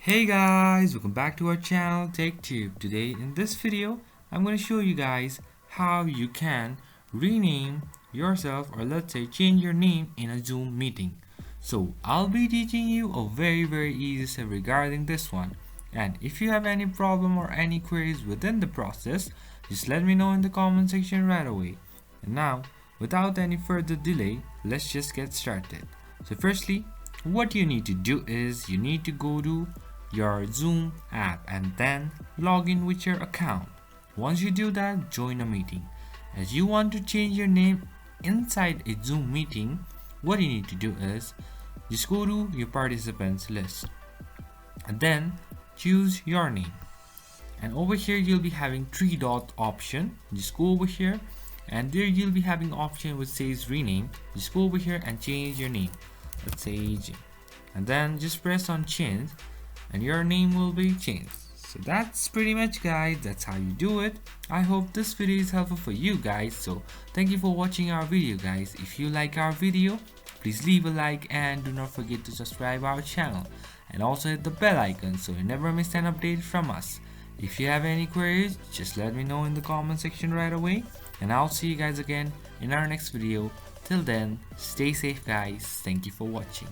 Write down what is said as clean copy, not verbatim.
Hey guys, welcome back to our channel TechTube. Today in this video I'm going to show you guys how you can rename yourself, or let's say change your name in a Zoom meeting. So I'll be teaching you a very easy step regarding this one, and if you have any problem or any queries within the process, just let me know in the comment section right away. And now without any further delay, let's just get started. So firstly, what you need to do is you need to go to your Zoom app and then log in with your account. Once you do that, join a meeting. As you want to change your name inside a Zoom meeting, what you need to do is just go to your participants list and then choose your name. And over here you'll be having three dot option. Just go over here and there you'll be having option which says rename. Just go over here and change your name. Let's say Jim. And then just press on change and your name will be changed. So that's pretty much guys, that's how you do it. I hope this video is helpful for you guys. So thank you for watching our video guys. If you like our video, please leave a like and do not forget to subscribe our channel and also hit the bell icon so you never miss an update from us. If you have any queries, just let me know in the comment section right away, and I'll see you guys again in our next video. Till then, stay safe guys. Thank you for watching.